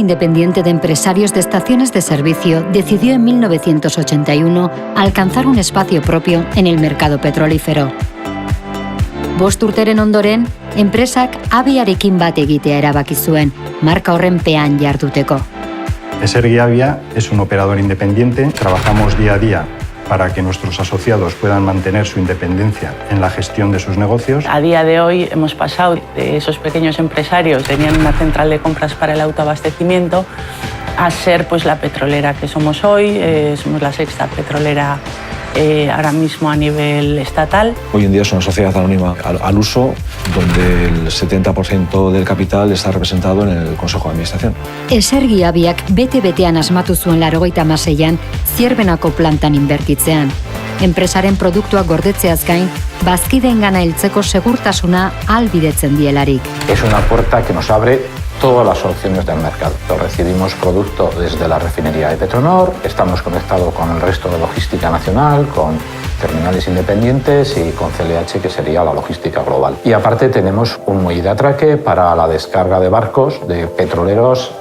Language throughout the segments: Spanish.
independiente de empresarios de estaciones de servicio decidió en 1981 alcanzar un espacio propio en el mercado petrolífero. 5 urteren ondoren, enpresak Aviarekin bat egitea erabaki zuen, marka horren pean jarduteko. Esergi Avia es un operador independiente. Trabajamos día a día para que nuestros asociados puedan mantener su independencia en la gestión de sus negocios. A día de hoy hemos pasado de esos pequeños empresarios que tenían una central de compras para el autoabastecimiento a ser pues la petrolera que somos hoy. Somos la 6ª petrolera ahora mismo a nivel estatal. Hoy en día es una sociedad anónima al uso, donde el 70% del capital está representado en el Consejo de Administración. Esergi Aviak bete-betean asmatu zuen 86an Zierbenako plantan inbertitzean. Enpresaren produktuak gordetzeaz gain, bazkideengana heltzeko segurtasuna ahalbidetzen dielarik. Es una puerta que nos abre todas las opciones del mercado. Recibimos producto desde la refinería de Petronor, estamos conectados con el resto de logística nacional, con terminales independientes y con CLH, que sería la logística global. Y aparte tenemos un muelle de atraque para la descarga de barcos de petroleros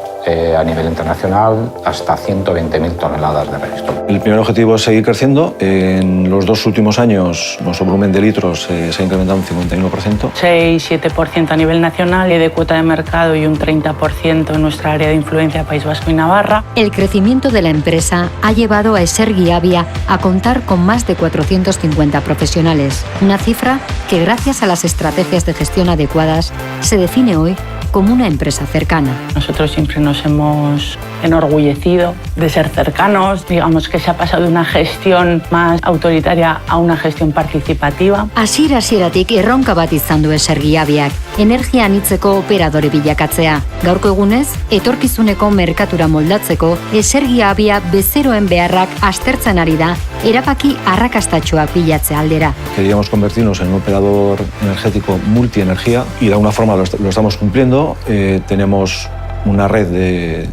a nivel internacional hasta 120.000 toneladas de registro. El primer objetivo es seguir creciendo. En los 2 últimos años nuestro volumen de litros se ha incrementado un 51%. 6-7% a nivel nacional y de cuota de mercado y un 30% en nuestra área de influencia País Vasco y Navarra. El crecimiento de la empresa ha llevado a Esergi Avia a contar con más de 450 profesionales, una cifra que gracias a las estrategias de gestión adecuadas se define hoy como una empresa cercana. Nosotros siempre nos hemos enorgullecido de ser cercanos, digamos que se ha pasado de una gestión más autoritaria a una gestión participativa. Hasieratik erronka bat izan du Esergi Aviak, energia anitzeko operadore bilakatzea. Gaurko egunez, etorkizuneko merkatura moldatzeko Esergi Avia bezeroen beharrak aztertzen ari da, erabaki arrakastatsuak bilatze aldera. Queríamos convertirnos en un operador energético multienergía y de alguna forma lo estamos cumpliendo. Tenemos una red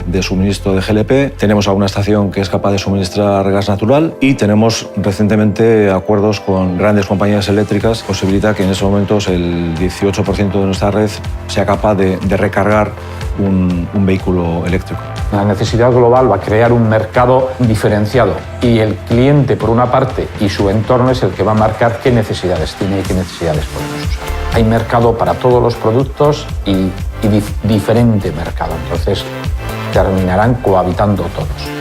de suministro de GLP, tenemos alguna estación que es capaz de suministrar gas natural y tenemos recientemente acuerdos con grandes compañías eléctricas, posibilita que en esos momentos el 18% de nuestra red sea capaz de recargar un vehículo eléctrico. La necesidad global va a crear un mercado diferenciado y el cliente, por una parte, y su entorno es el que va a marcar qué necesidades tiene y qué necesidades podemos usar. Hay mercado para todos los productos y diferente mercado, entonces terminarán cohabitando todos.